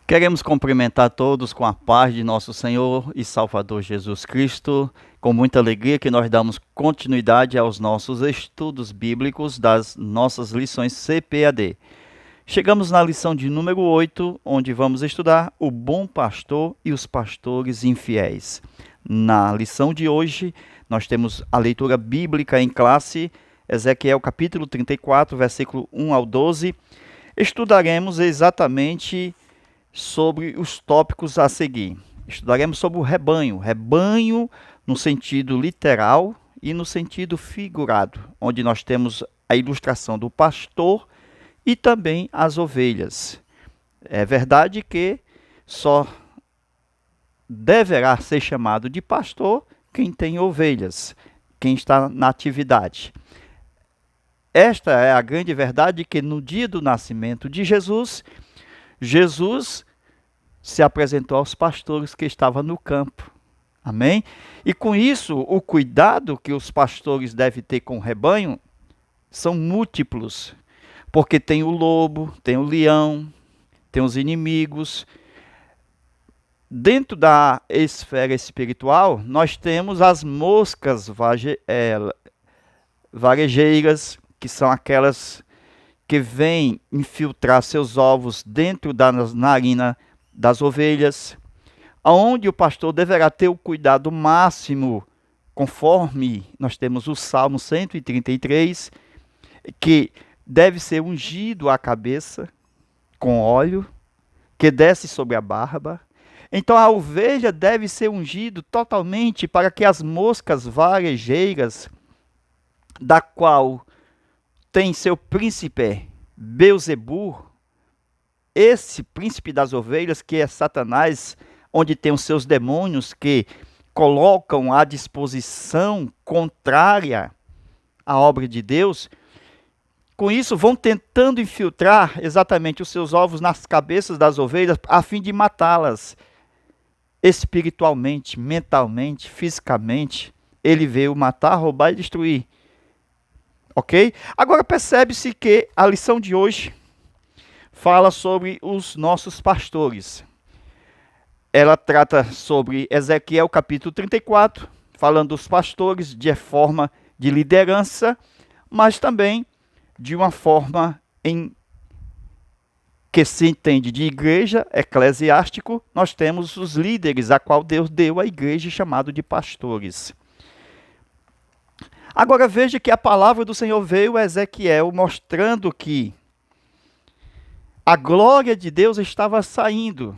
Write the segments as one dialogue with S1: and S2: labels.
S1: Queremos cumprimentar todos com a paz de nosso Senhor e Salvador Jesus Cristo, com muita alegria que nós damos continuidade aos nossos estudos bíblicos das nossas lições CPAD. Chegamos na lição de número 8, onde vamos estudar o bom pastor e os pastores infiéis. Na lição de hoje, nós temos a leitura bíblica em classe, Ezequiel capítulo 34, versículo 1 ao 12. Estudaremos exatamente sobre os tópicos a seguir. Estudaremos sobre o rebanho, rebanho no sentido literal e no sentido figurado, onde nós temos a ilustração do pastor e também as ovelhas. É verdade que só deverá ser chamado de pastor quem tem ovelhas, quem está na atividade. Esta é a grande verdade que no dia do nascimento de Jesus se apresentou aos pastores que estavam no campo. Amém? E com isso, o cuidado que os pastores devem ter com o rebanho são múltiplos. Porque tem o lobo, tem o leão, tem os inimigos. Dentro da esfera espiritual, nós temos as moscas varejeiras, que são aquelas que vêm infiltrar seus ovos dentro da narina das ovelhas, onde o pastor deverá ter o cuidado máximo, conforme nós temos o Salmo 133, que deve ser ungido a cabeça com óleo, que desce sobre a barba. Então a ovelha deve ser ungido totalmente para que as moscas varejeiras, da qual tem seu príncipe Beuzebu, esse príncipe das ovelhas, que é Satanás, onde tem os seus demônios que colocam à disposição contrária à obra de Deus, com isso vão tentando infiltrar exatamente os seus ovos nas cabeças das ovelhas, a fim de matá-las espiritualmente, mentalmente, fisicamente. Ele veio matar, roubar e destruir. Ok? Agora percebe-se que a lição de hoje fala sobre os nossos pastores. Ela trata sobre Ezequiel capítulo 34, falando dos pastores de forma de liderança, mas também de uma forma em que se entende de igreja, eclesiástico. Nós temos os líderes, a qual Deus deu à igreja, chamado de pastores. Agora veja que a palavra do Senhor veio a Ezequiel mostrando que a glória de Deus estava saindo.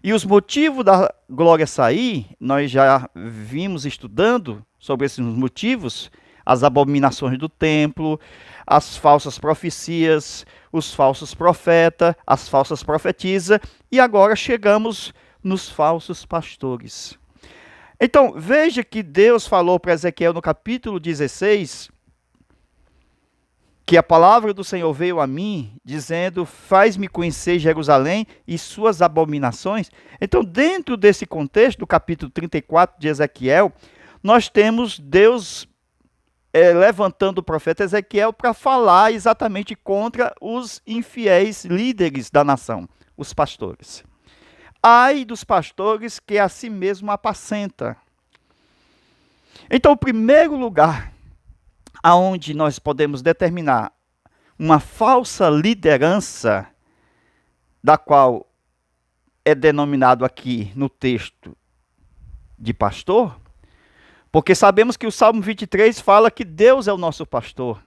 S1: E os motivos da glória sair, nós já vimos estudando sobre esses motivos, as abominações do templo, as falsas profecias, os falsos profetas, as falsas profetisas, e agora chegamos nos falsos pastores. Então, veja que Deus falou para Ezequiel no capítulo 16, que a palavra do Senhor veio a mim, dizendo, faz-me conhecer Jerusalém e suas abominações. Então, dentro desse contexto, do capítulo 34 de Ezequiel, nós temos Deus levantando o profeta Ezequiel para falar exatamente contra os infiéis líderes da nação, os pastores. Ai dos pastores que a si mesmo apacenta. Então, o primeiro lugar aonde nós podemos determinar uma falsa liderança, da qual é denominado aqui no texto de pastor, porque sabemos que o Salmo 23 fala que Deus é o nosso pastor,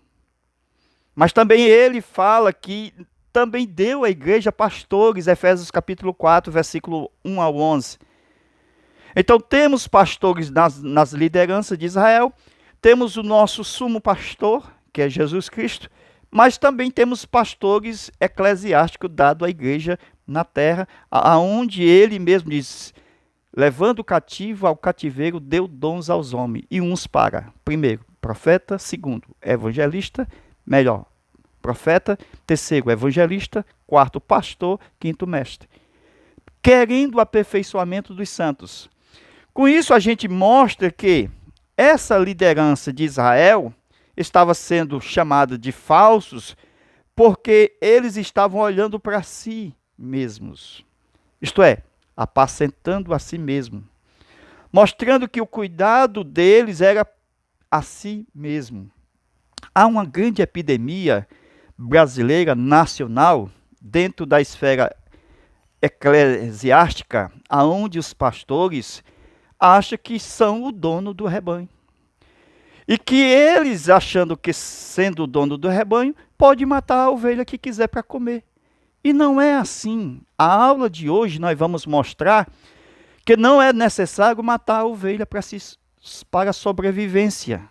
S1: mas também ele fala que também deu à igreja pastores, Efésios capítulo 4, versículo 1 ao 11. Então temos pastores nas lideranças de Israel, temos o nosso sumo pastor, que é Jesus Cristo, mas também temos pastores eclesiásticos dados à igreja na terra, aonde ele mesmo diz, levando o cativo ao cativeiro, deu dons aos homens, e uns para, primeiro, profeta, segundo, evangelista, profeta, terceiro, evangelista, quarto, pastor, quinto, mestre. Querendo o aperfeiçoamento dos santos. Com isso a gente mostra que essa liderança de Israel estava sendo chamada de falsos porque eles estavam olhando para si, mesmos. Isto é, apacentando a si mesmo. Mostrando que o cuidado deles era a si mesmo. Há uma grande epidemia brasileira, nacional, dentro da esfera eclesiástica, aonde os pastores acham que são o dono do rebanho. E que eles, achando que sendo o dono do rebanho, pode matar a ovelha que quiser para comer. E não é assim. A aula de hoje nós vamos mostrar que não é necessário matar a ovelha para a sobrevivência.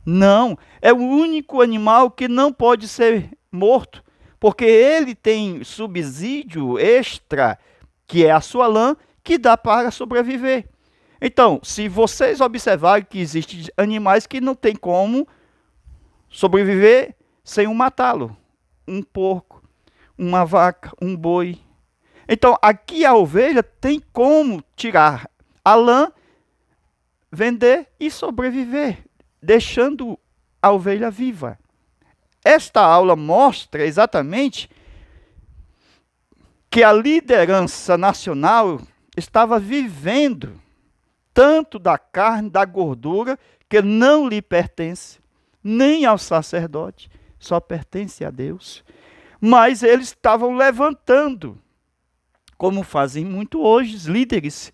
S1: Não, é o único animal que não pode ser morto, porque ele tem subsídio extra, que é a sua lã, que dá para sobreviver. Então, se vocês observarem que existem animais que não tem como sobreviver sem matá-lo, um porco, uma vaca, um boi. Então, aqui a ovelha tem como tirar a lã, vender e sobreviver, deixando a ovelha viva. Esta aula mostra exatamente que a liderança nacional estava vivendo tanto da carne, da gordura, que não lhe pertence, nem ao sacerdote, só pertence a Deus. Mas eles estavam levantando, como fazem muito hoje os líderes.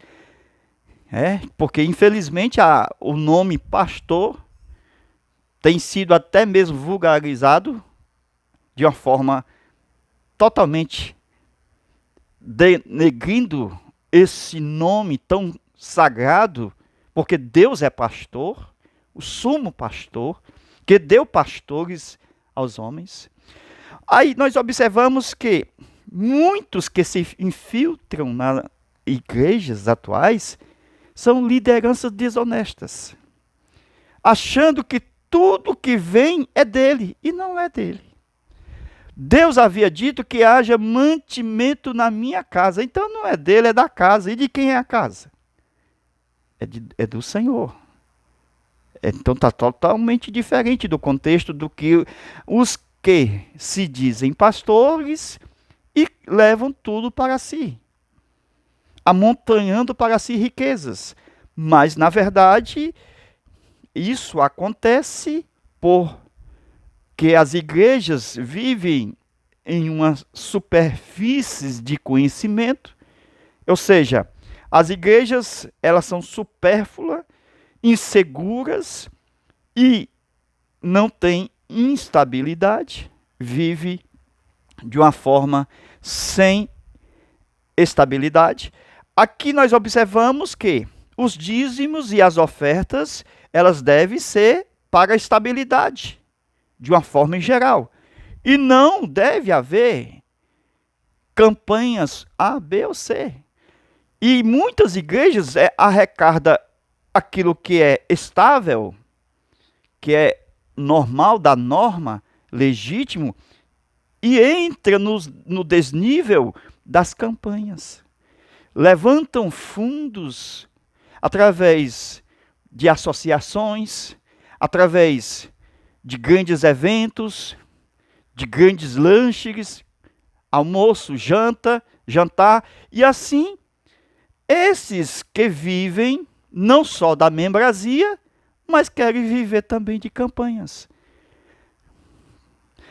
S1: Porque infelizmente o nome pastor tem sido até mesmo vulgarizado de uma forma totalmente denegrindo esse nome tão sagrado, porque Deus é pastor, o sumo pastor, que deu pastores aos homens. Aí nós observamos que muitos que se infiltram nas igrejas atuais são lideranças desonestas, achando que tudo que vem é dele, e não é dele. Deus havia dito que haja mantimento na minha casa, então não é dele, é da casa. E de quem é a casa? É do Senhor. Então está totalmente diferente do contexto do que os que se dizem pastores e levam tudo para si, amontanhando para si riquezas. Mas, na verdade, isso acontece porque as igrejas vivem em uma superfície de conhecimento, ou seja, as igrejas elas são supérfluas, inseguras e não têm instabilidade, vive de uma forma sem estabilidade. Aqui nós observamos que os dízimos e as ofertas, elas devem ser para a estabilidade, de uma forma em geral. E não deve haver campanhas A, B ou C. E muitas igrejas arrecadam aquilo que é estável, que é normal, da norma, legítimo, e entra no desnível das campanhas. Levantam fundos através de associações, através de grandes eventos, de grandes lanches, almoço, jantar, e assim, esses que vivem não só da membresia, mas querem viver também de campanhas.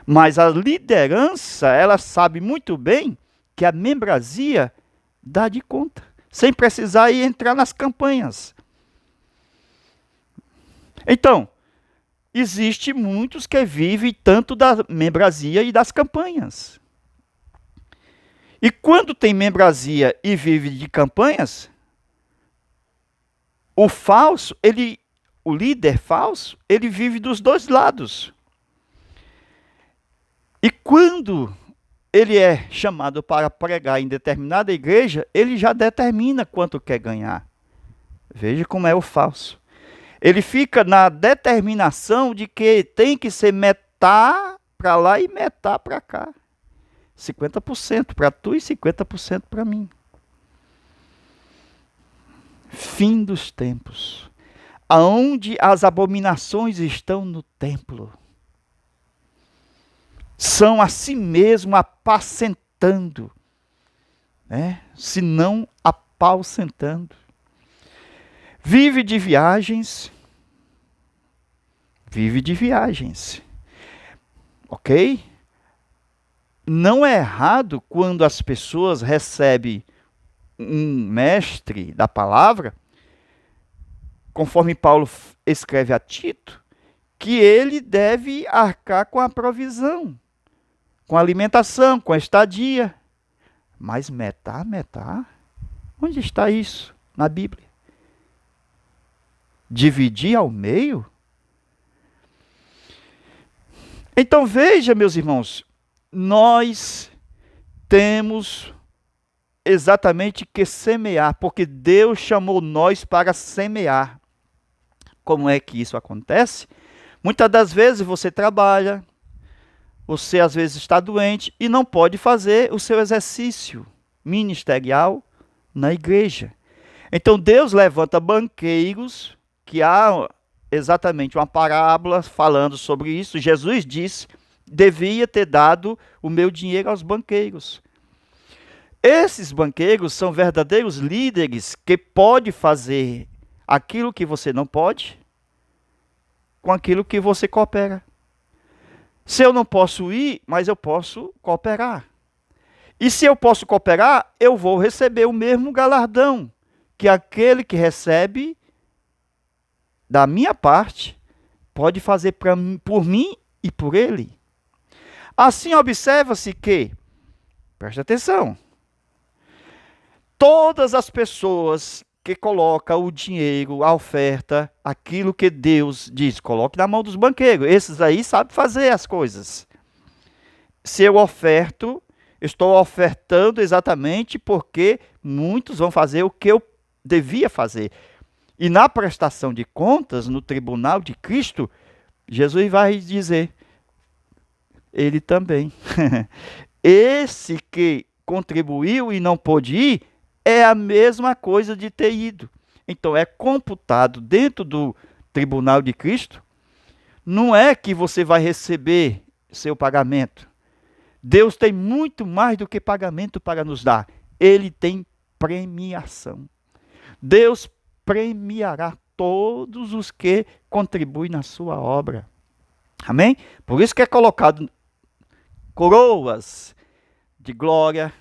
S1: Mas a liderança, ela sabe muito bem que a membresia dá de conta, sem precisar ir entrar nas campanhas. Então, existe muitos que vivem tanto da membresia e das campanhas. E quando tem membresia e vive de campanhas, o líder falso, ele vive dos dois lados. E quando ele é chamado para pregar em determinada igreja, ele já determina quanto quer ganhar. Veja como é o falso. Ele fica na determinação de que tem que ser metade para lá e metade para cá. 50% para tu e 50% para mim. Fim dos tempos. Aonde as abominações estão no templo. São a si mesmo apacentando né? Se não apacentando. Vive de viagens. Vive de viagens. Ok? Não é errado quando as pessoas recebem um mestre da palavra, conforme Paulo escreve a Tito, que ele deve arcar com a provisão, com a alimentação, com a estadia. Mas metá, onde está isso na Bíblia? Dividir ao meio? Então veja, meus irmãos, nós temos exatamente que semear, porque Deus chamou nós para semear. Como é que isso acontece? Muitas das vezes você trabalha, você às vezes está doente e não pode fazer o seu exercício ministerial na igreja. Então Deus levanta banqueiros, que há exatamente uma parábola falando sobre isso. Jesus disse, devia ter dado o meu dinheiro aos banqueiros. Esses banqueiros são verdadeiros líderes que podem fazer aquilo que você não pode com aquilo que você coopera. Se eu não posso ir, mas eu posso cooperar. E se eu posso cooperar, eu vou receber o mesmo galardão que aquele que recebe da minha parte pode fazer por mim e por ele. Assim observa-se que, preste atenção, todas as pessoas que colocam o dinheiro, a oferta, aquilo que Deus diz, coloque na mão dos banqueiros. Esses aí sabem fazer as coisas. Se eu oferto, estou ofertando exatamente porque muitos vão fazer o que eu devia fazer. E na prestação de contas, no tribunal de Cristo, Jesus vai dizer, ele também. Esse que contribuiu e não pôde ir, é a mesma coisa de ter ido. Então é computado dentro do tribunal de Cristo. Não é que você vai receber seu pagamento. Deus tem muito mais do que pagamento para nos dar. Ele tem premiação. Deus premiará todos os que contribuem na sua obra. Amém? Por isso que é colocado coroas de glória,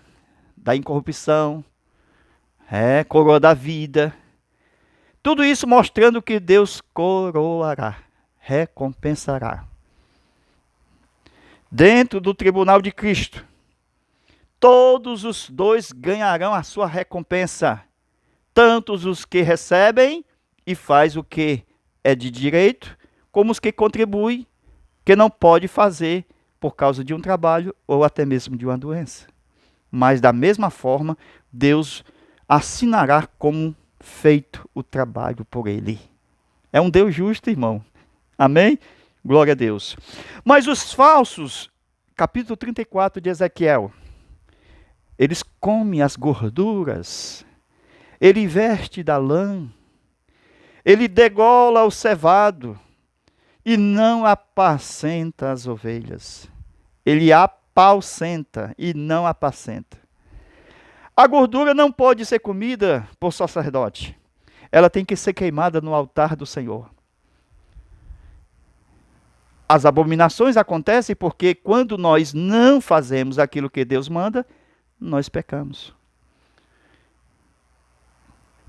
S1: da incorrupção, coroa da vida. Tudo isso mostrando que Deus coroará, recompensará. Dentro do tribunal de Cristo, todos os dois ganharão a sua recompensa. Tanto os que recebem e faz o que é de direito, como os que contribuem, que não pode fazer por causa de um trabalho ou até mesmo de uma doença. Mas da mesma forma, Deus assinará como feito o trabalho por ele. É um Deus justo, irmão. Amém? Glória a Deus. Mas os falsos, capítulo 34 de Ezequiel, eles comem as gorduras, ele veste da lã, ele degola o cevado e não apacenta as ovelhas. Ele apacenta e não apacenta. A gordura não pode ser comida por sacerdote. Ela tem que ser queimada no altar do Senhor. As abominações acontecem porque quando nós não fazemos aquilo que Deus manda, nós pecamos.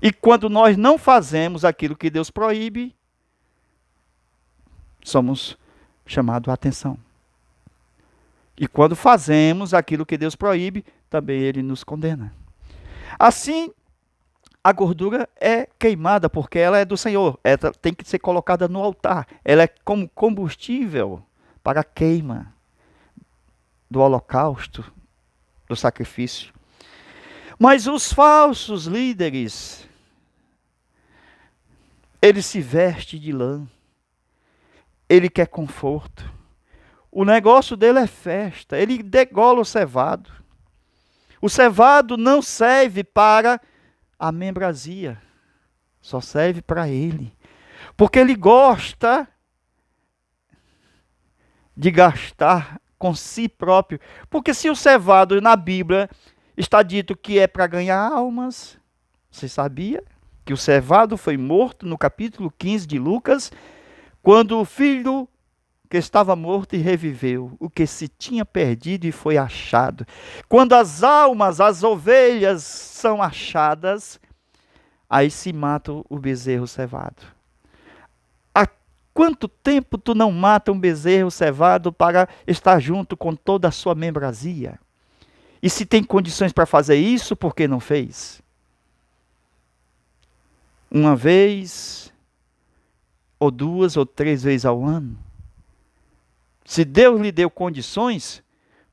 S1: E quando nós não fazemos aquilo que Deus proíbe, somos chamados a atenção. E quando fazemos aquilo que Deus proíbe, também Ele nos condena. Assim, a gordura é queimada porque ela é do Senhor. Ela tem que ser colocada no altar. Ela é como combustível para a queima do holocausto, do sacrifício. Mas os falsos líderes, ele se veste de lã. Ele quer conforto. O negócio dele é festa. Ele degola o cevado. O cevado não serve para a membrazia. Só serve para ele. Porque ele gosta de gastar com si próprio. Porque se o cevado na Bíblia Está dito que é para ganhar almas. Você sabia que o cevado foi morto no capítulo 15 de Lucas, quando o filho que estava morto e reviveu, o que se tinha perdido e foi achado. Quando as almas, as ovelhas são achadas, aí se mata o bezerro cevado. Há quanto tempo tu não mata um bezerro cevado para estar junto com toda a sua membrazia? E se tem condições para fazer isso, por que não fez? Uma vez, ou duas, ou três vezes ao ano? Se Deus lhe deu condições,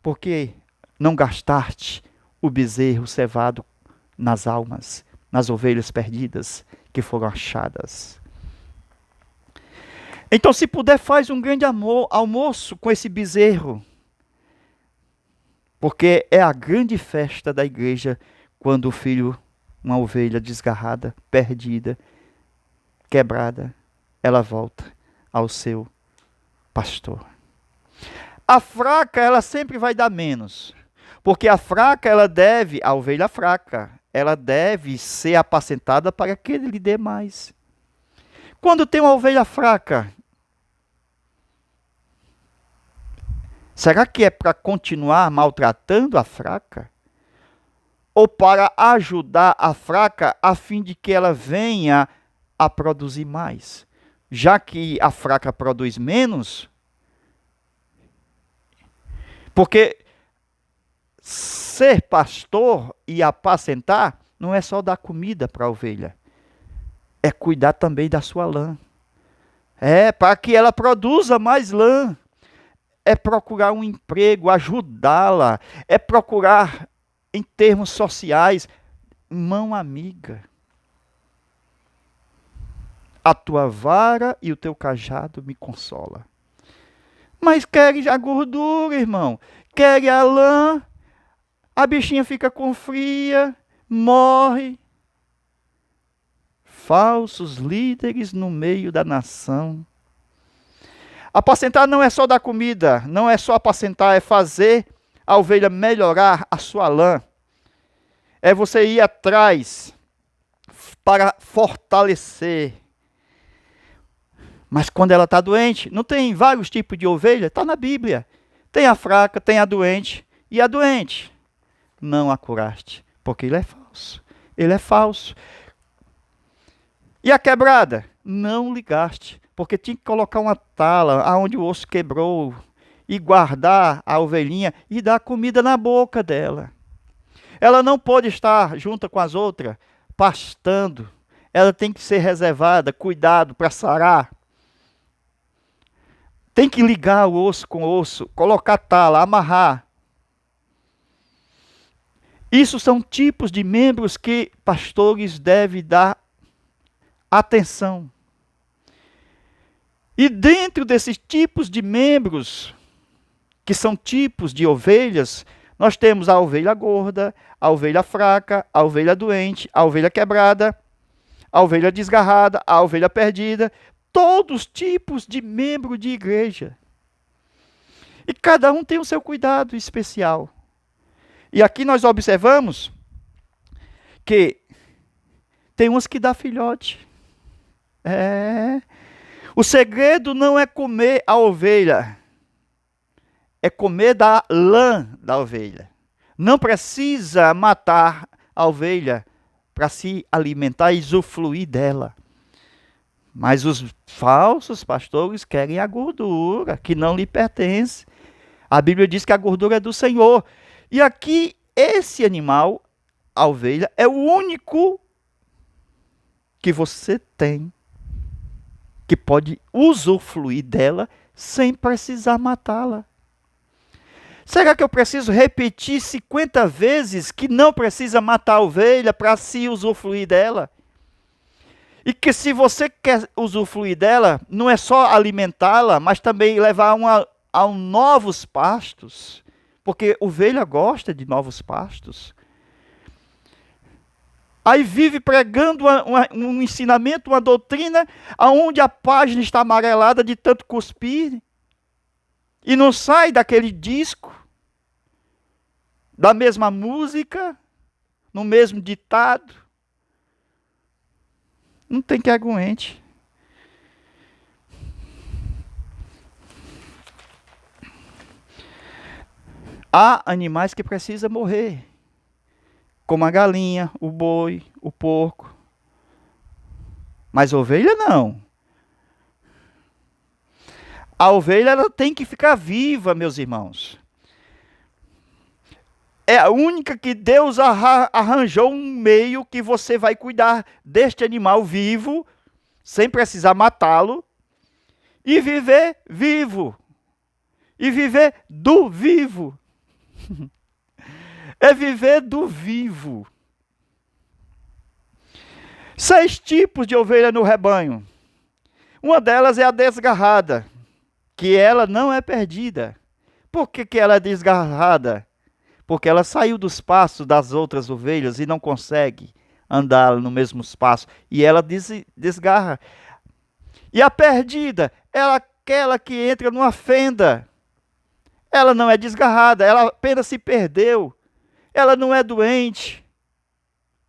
S1: por que não gastaste o bezerro cevado nas almas, nas ovelhas perdidas que foram achadas? Então, se puder, faz um grande almoço com esse bezerro. Porque é a grande festa da igreja quando o filho, uma ovelha desgarrada, perdida, quebrada, ela volta ao seu pastor. A fraca, ela sempre vai dar menos. Porque a fraca, a ovelha fraca, ela deve ser apacentada para que ele lhe dê mais. Quando tem uma ovelha fraca, será que é para continuar maltratando a fraca? Ou para ajudar a fraca a fim de que ela venha a produzir mais? Já que a fraca produz menos, porque ser pastor e apacentar não é só dar comida para a ovelha, é cuidar também da sua lã. É para que ela produza mais lã. É procurar um emprego, ajudá-la. É procurar, em termos sociais, mão amiga. A tua vara e o teu cajado me consola. Mas queres a gordura, irmão? Queres a lã? A bichinha fica com fria, morre. Falsos líderes no meio da nação. Apacentar não é só dar comida, não é só apacentar, é fazer a ovelha melhorar a sua lã. É você ir atrás para fortalecer. Mas quando ela está doente, não tem vários tipos de ovelha? Está na Bíblia. Tem a fraca, tem a doente. E a doente, não a curaste, porque ele é falso. Ele é falso. E a quebrada? Não ligaste, porque tinha que colocar uma tala aonde o osso quebrou e guardar a ovelhinha e dar comida na boca dela. Ela não pode estar junto com as outras, pastando. Ela tem que ser reservada, cuidado para sarar. Tem que ligar o osso com o osso, colocar tala, amarrar. Isso são tipos de membros que pastores devem dar atenção. E dentro desses tipos de membros, que são tipos de ovelhas, nós temos a ovelha gorda, a ovelha fraca, a ovelha doente, a ovelha quebrada, a ovelha desgarrada, a ovelha perdida, todos os tipos de membro de igreja. E cada um tem o seu cuidado especial. E aqui nós observamos que tem uns que dá filhote. O segredo não é comer a ovelha, é comer da lã da ovelha. Não precisa matar a ovelha para se alimentar e usufruir dela. Mas os falsos pastores querem a gordura, que não lhe pertence. A Bíblia diz que a gordura é do Senhor. E aqui, esse animal, a ovelha, é o único que você tem, que pode usufruir dela sem precisar matá-la. Será que eu preciso repetir 50 vezes que não precisa matar a ovelha para se usufruir dela? E que se você quer usufruir dela, não é só alimentá-la, mas também levar a novos pastos. Porque ovelha gosta de novos pastos. Aí vive pregando um ensinamento, uma doutrina, onde a página está amarelada de tanto cuspir. E não sai daquele disco. da mesma música, no mesmo ditado. Não tem que aguente. Há animais que precisam morrer, como a galinha, o boi, o porco. Mas ovelha não. A ovelha ela tem que ficar viva, meus irmãos. É a única que Deus arranjou um meio que você vai cuidar deste animal vivo, sem precisar matá-lo, e viver vivo. E viver do vivo. É viver do vivo. 6 tipos de ovelha no rebanho. Uma delas é a desgarrada, que ela não é perdida. Por que ela é desgarrada? Porque ela saiu dos passos das outras ovelhas e não consegue andar no mesmo espaço. E ela desgarra. E a perdida é aquela que entra numa fenda. Ela não é desgarrada, ela apenas se perdeu. Ela não é doente.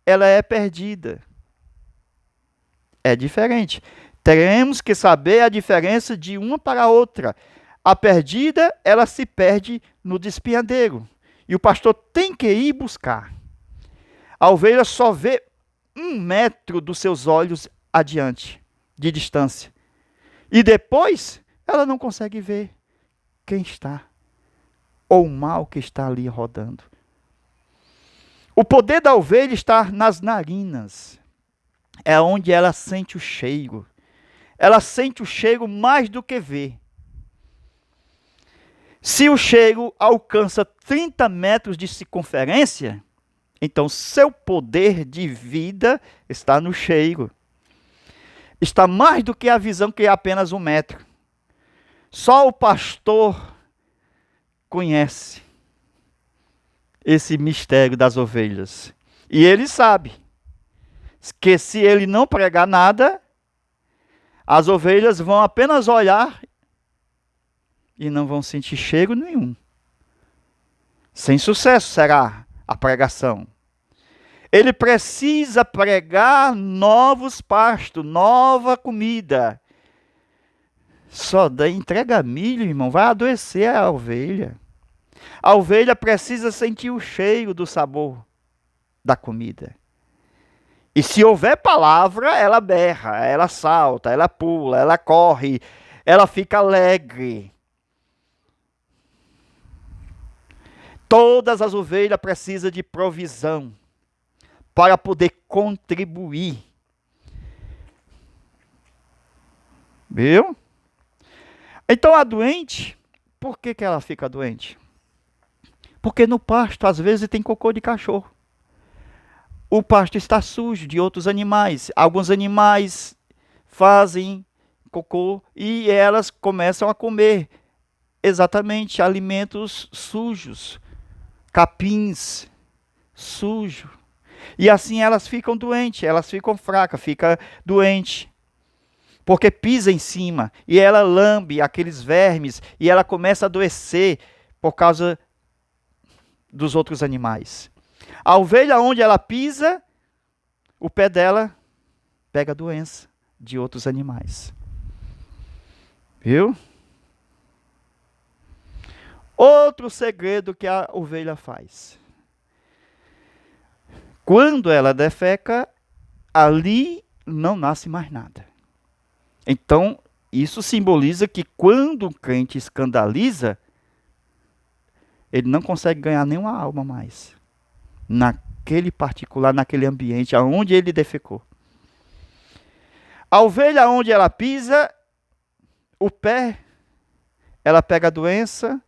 S1: Ela é perdida. É diferente. Teremos que saber a diferença de uma para a outra. A perdida, ela se perde no despenhadeiro. E o pastor tem que ir buscar. A ovelha só vê 1 metro dos seus olhos adiante, de distância. E depois, ela não consegue ver quem está, ou o mal que está ali rodando. O poder da ovelha está nas narinas. É onde ela sente o cheiro. Ela sente o cheiro mais do que vê. Se o cheiro alcança 30 metros de circunferência, então seu poder de vida está no cheiro. Está mais do que a visão, que é apenas 1 metro. Só o pastor conhece esse mistério das ovelhas. E ele sabe que se ele não pregar nada, as ovelhas vão apenas olhar e não vão sentir cheiro nenhum. Sem sucesso será a pregação. Ele precisa pregar novos pastos, nova comida. Só entrega milho, irmão, vai adoecer a ovelha. A ovelha precisa sentir o cheiro do sabor da comida. E se houver palavra, ela berra, ela salta, ela pula, ela corre, ela fica alegre. Todas as ovelhas precisam de provisão para poder contribuir. Viu? Então a doente, por que ela fica doente? Porque no pasto às vezes tem cocô de cachorro. O pasto está sujo de outros animais. Alguns animais fazem cocô e elas começam a comer exatamente alimentos sujos, capins sujos. E assim elas ficam doentes, elas ficam fracas, ficam doentes. Porque pisa em cima e ela lambe aqueles vermes e ela começa a adoecer por causa dos outros animais. A ovelha, onde ela pisa, o pé dela pega doença de outros animais. Viu? Outro segredo que a ovelha faz. Quando ela defeca, ali não nasce mais nada. Então, isso simboliza que quando o crente escandaliza, ele não consegue ganhar nenhuma alma mais. Naquele particular, naquele ambiente onde ele defecou. A ovelha, onde ela pisa, o pé, ela pega a doença,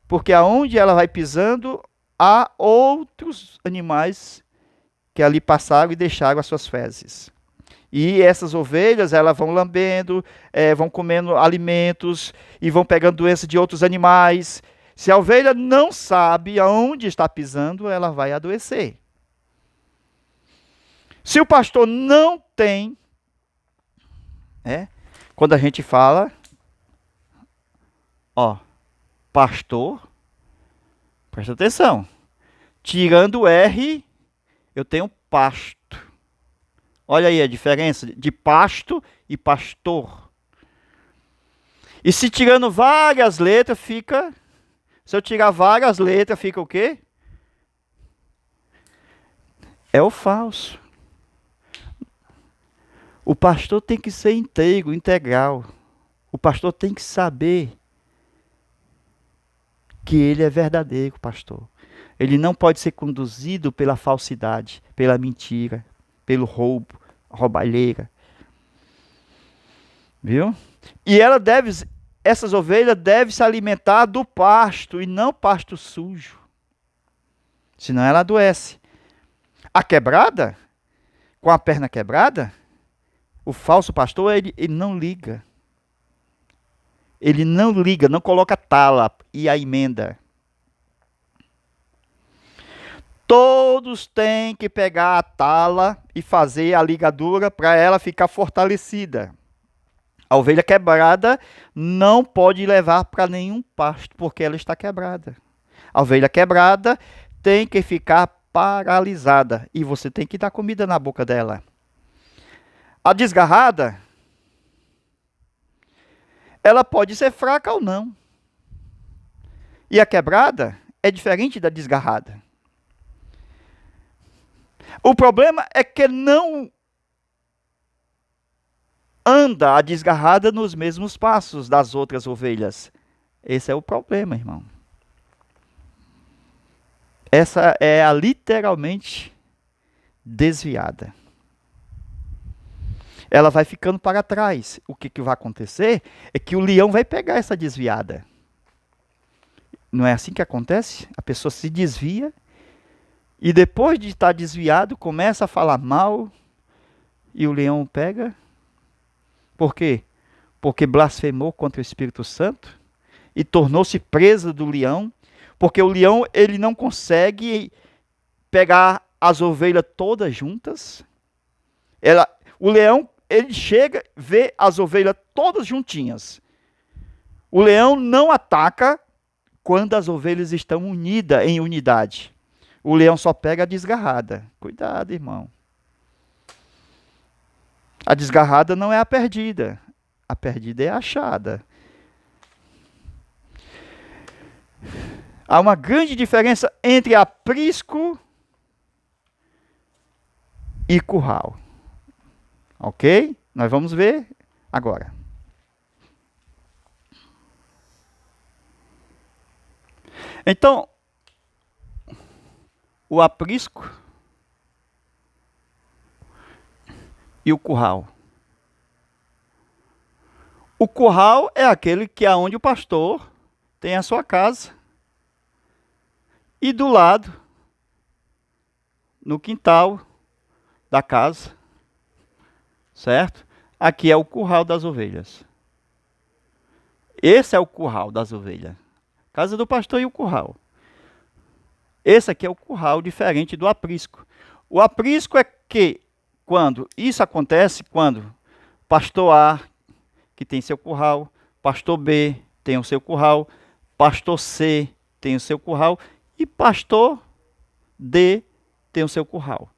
S1: porque aonde ela vai pisando, há outros animais que ali passaram e deixaram as suas fezes. E essas ovelhas, elas vão lambendo, vão comendo alimentos e vão pegando doença de outros animais. Se a ovelha não sabe aonde está pisando, ela vai adoecer. Se o pastor não tem, quando a gente fala, pastor, presta atenção, Tirando o R, eu tenho pasto. Olha aí a diferença de pasto e pastor. E se tirando várias letras, fica... Se eu tirar várias letras, fica o quê? É o falso. O pastor tem que ser íntegro, integral. O pastor tem que saber que ele é verdadeiro, pastor. Ele não pode ser conduzido pela falsidade, pela mentira, pelo roubo, roubalheira. Viu? E essas ovelhas devem se alimentar do pasto e não pasto sujo. Senão ela adoece. A quebrada, com a perna quebrada, o falso pastor, ele não liga. Ele não liga, não coloca tala e a emenda. Todos têm que pegar a tala e fazer a ligadura para ela ficar fortalecida. A ovelha quebrada não pode levar para nenhum pasto, porque ela está quebrada. A ovelha quebrada tem que ficar paralisada e você tem que dar comida na boca dela. A desgarrada, ela pode ser fraca ou não. E a quebrada é diferente da desgarrada. O problema é que não anda a desgarrada nos mesmos passos das outras ovelhas. Esse é o problema, irmão. Essa é a literalmente desviada. Ela vai ficando para trás. O que vai acontecer é que o leão vai pegar essa desviada. Não é assim que acontece? A pessoa se desvia e depois de estar desviado começa a falar mal e o leão pega. Por quê? Porque blasfemou contra o Espírito Santo e tornou-se presa do leão, porque o leão ele não consegue pegar as ovelhas todas juntas. O leão ele chega, vê as ovelhas todas juntinhas. O leão não ataca quando as ovelhas estão unidas em unidade. O leão só pega a desgarrada. Cuidado, irmão. A desgarrada não é a perdida. A perdida é a achada. Há uma grande diferença entre aprisco e curral. Ok? Nós vamos ver agora. Então, o aprisco e o curral. O curral é aquele que é onde o pastor tem a sua casa. E do lado, no quintal da casa, certo? Aqui é o curral das ovelhas. Esse é o curral das ovelhas. Casa do pastor e o curral. Esse aqui é o curral diferente do aprisco. O aprisco é que, quando isso acontece, quando pastor A, que tem seu curral, pastor B tem o seu curral, pastor C tem o seu curral e pastor D tem o seu curral.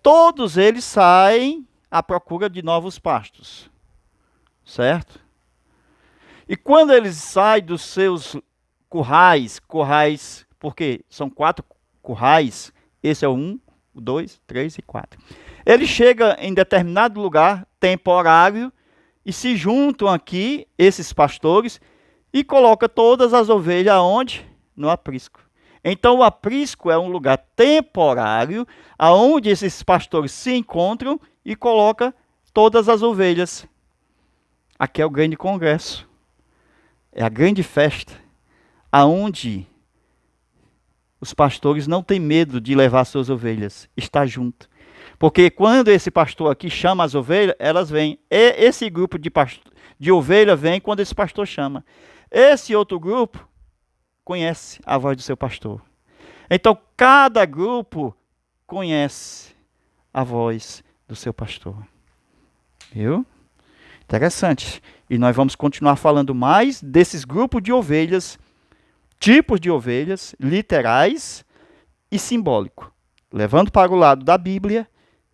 S1: Todos eles saem à procura de novos pastos, certo? E quando eles saem dos seus currais, porque são 4 currais, esse é o 1, o 2, 3 e 4. Ele chega em determinado lugar temporário e se juntam aqui, esses pastores, e coloca todas as ovelhas aonde? No aprisco. Então o aprisco é um lugar temporário, aonde esses pastores se encontram e coloca todas as ovelhas. Aqui é o grande congresso. É a grande festa, aonde os pastores não têm medo de levar suas ovelhas, está junto. Porque quando esse pastor aqui chama as ovelhas, elas vêm. E esse grupo de ovelha vem quando esse pastor chama. Esse outro grupo conhece a voz do seu pastor. Então, cada grupo conhece a voz do seu pastor. Viu? Interessante. E nós vamos continuar falando mais desses grupos de ovelhas, tipos de ovelhas, literais, e simbólico, levando para o lado da Bíblia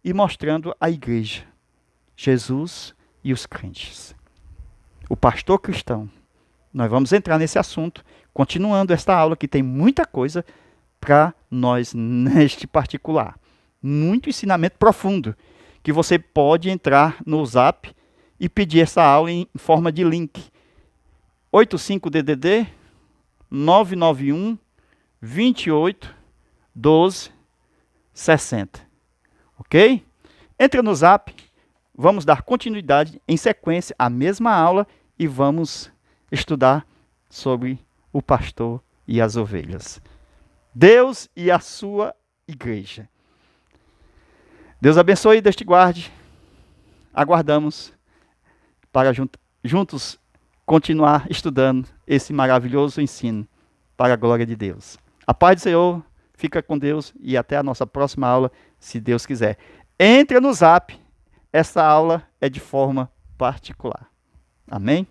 S1: e mostrando a igreja, Jesus e os crentes. O pastor cristão. Nós vamos entrar nesse assunto, continuando esta aula que tem muita coisa para nós neste particular. Muito ensinamento profundo, que você pode entrar no Zap e pedir essa aula em forma de link. 85DDD 991 28 12 60. Ok? Entra no Zap, vamos dar continuidade em sequência à mesma aula e vamos estudar sobre o pastor e as ovelhas. Deus e a sua igreja. Deus abençoe e Deus te guarde. Aguardamos para juntos continuar estudando esse maravilhoso ensino para a glória de Deus. A paz do Senhor, fica com Deus e até a nossa próxima aula, se Deus quiser. Entre no Zap, essa aula é de forma particular. Amém?